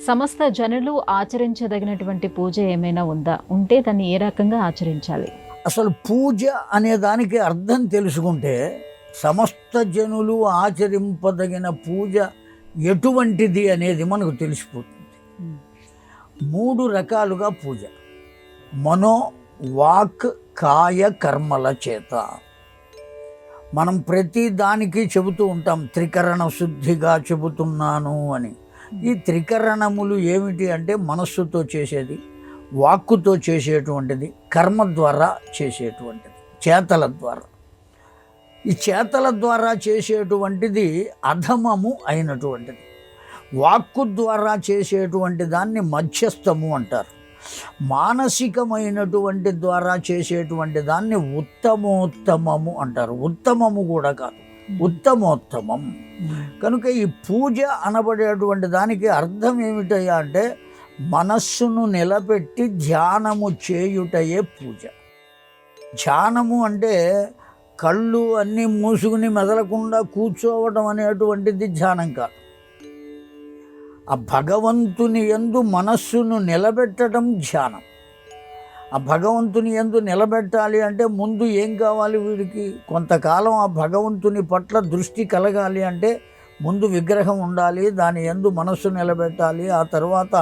సమస్త జనులు ఆచరించదగినటువంటి పూజ ఏమైనా ఉందా? ఉంటే దాన్ని ఏ రకంగా ఆచరించాలి? అసలు పూజ అనే దానికి అర్థం తెలుసుకుంటే సమస్త జనులు ఆచరింపదగిన పూజ ఎటువంటిది అనేది మనకు తెలిసిపోతుంది. 3 రకాలుగా పూజ: మనో, వాక్, కాయ, కర్మల చేత. మనం ప్రతి దానికి చెబుతూ ఉంటాం, త్రికరణ శుద్ధిగా చెబుతున్నాను అని. ఈ త్రికరణములు ఏమిటి అంటే మనస్సుతో చేసేది, వాక్కుతో చేసేటువంటిది, కర్మ ద్వారా చేసేటువంటిది, చేతల ద్వారా. ఈ చేతల ద్వారా చేసేటువంటిది అధమము అయినటువంటిది. వాక్కు ద్వారా చేసేటువంటి దాన్ని మధ్యస్థము అంటారు. మానసికమైనటువంటి ద్వారా చేసేటువంటి దాన్ని ఉత్తమోత్తమము అంటారు. ఉత్తమము కూడా కాదు, ఉత్తమోత్తమం. కనుక ఈ పూజ అనబడేటువంటి దానికి అర్థం ఏమిటయ్యా అంటే మనస్సును నిలబెట్టి ధ్యానము చేయుటయే పూజ. ధ్యానము అంటే కళ్ళు అన్నీ మూసుకుని మెదలకుండా కూర్చోవడం అనేటువంటిది ధ్యానం కాదు. ఆ భగవంతుని యందు మనస్సును నిలబెట్టడం ధ్యానం. ఆ భగవంతుని యందు నిలబెట్టాలి అంటే ముందు ఏం కావాలి? వీడికి కొంతకాలం ఆ భగవంతుని పట్ల దృష్టి కలగాలి అంటే ముందు విగ్రహం ఉండాలి, దాని యందు మనస్సు నిలబెట్టాలి. ఆ తర్వాత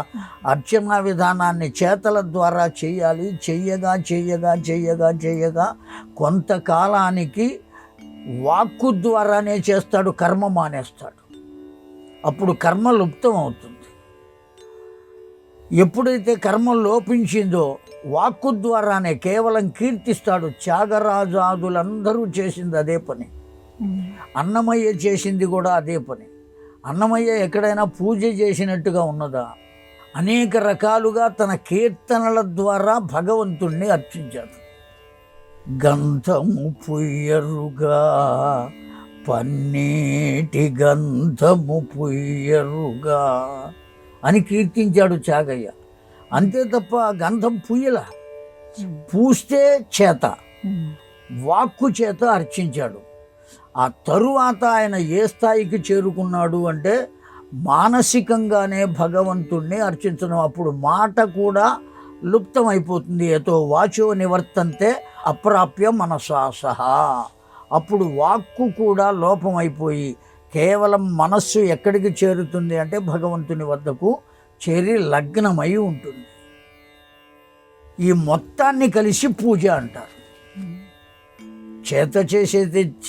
అర్చనా విధానాన్ని చేతల ద్వారా చేయాలి. చెయ్యగా చెయ్యగా చెయ్యగా చెయ్యగా కొంతకాలానికి వాక్కు ద్వారానే చేస్తాడు, కర్మ మానేస్తాడు. అప్పుడు కర్మ లుప్తం అవుతుంది. ఎప్పుడైతే కర్మ లోపించిందో వాక్కు ద్వారానే కేవలం కీర్తిస్తాడు. త్యాగరాజాదులందరూ చేసింది అదే పని. అన్నమయ్య చేసింది కూడా అదే పని. అన్నమయ్య ఎక్కడైనా పూజ చేసినట్టుగా ఉన్నదా? అనేక రకాలుగా తన కీర్తనల ద్వారా భగవంతుణ్ణి అర్చించాడు. గంధము పుయ్యరుగా పన్నీటి గంధము పుయ్యరుగా అని కీర్తించాడు త్యాగయ్య. అంతే తప్ప గంధం పుయ్యల, పూస్తే చేత, వాక్కు చేత అర్చించాడు. ఆ తరువాత ఆయన ఏ స్థాయికి చేరుకున్నాడు అంటే మానసికంగానే భగవంతుణ్ణి అర్చించడం. అప్పుడు మాట కూడా లుప్తమైపోతుంది. ఏతో వాచో నివర్తంతే అప్రాప్య మనసా సహా. అప్పుడు వాక్కు కూడా లోపమైపోయి కేవలం మనస్సు ఎక్కడికి చేరుతుంది అంటే భగవంతుని వద్దకు చేరి లగ్నమై ఉంటుంది. ఈ మొత్తాన్ని కలిసి పూజ అంటారు. చేత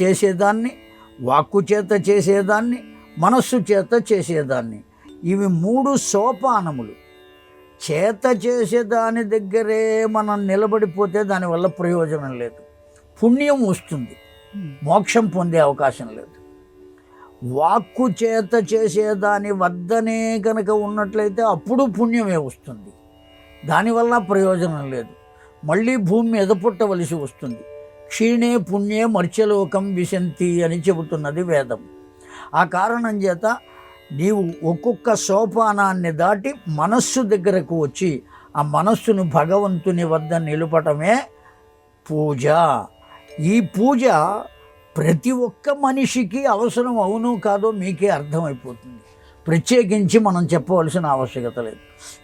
చేసేదాన్ని, వాక్కు చేత చేసేదాన్ని, మనస్సు చేత చేసేదాన్ని. ఇవి 3 సోపానములు. చేత చేసేదాని దగ్గరే మనం నిలబడిపోతే దానివల్ల ప్రయోజనం లేదు. పుణ్యం వస్తుంది, మోక్షం పొందే అవకాశం లేదు. వాక్కు చేత చేసేదాని వద్దనే కనుక ఉన్నట్లయితే అప్పుడు పుణ్యమే వస్తుంది, దానివల్ల ప్రయోజనం లేదు. మళ్ళీ భూమి మీద పుట్టవలసి వస్తుంది. క్షీణే పుణ్యే మర్త్యలోకం విశంతి అని చెబుతున్నది వేదం. ఆ కారణం చేత నీవు ఒక్కొక్క సోపానాన్ని దాటి మనస్సు దగ్గరకు వచ్చి ఆ మనస్సును భగవంతుని వద్ద నిలుపటమే పూజ. ఈ పూజ ప్రతి ఒక్క మనిషికి అవసరం, అవును కాదో మీకే అర్థమైపోతుంది. ప్రత్యేకించి మనం చెప్పవలసిన ఆవశ్యకత లేదు.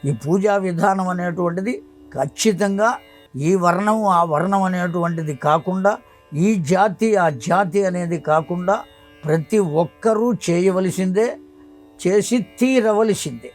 ఈ పూజా విధానం అనేటువంటిది ఖచ్చితంగా ఈ వర్ణం ఆ వర్ణం అనేటువంటిది కాకుండా, ఈ జాతి ఆ జాతి అనేది కాకుండా ప్రతి ఒక్కరూ చేయవలసిందే, చేసి తీరవలసిందే.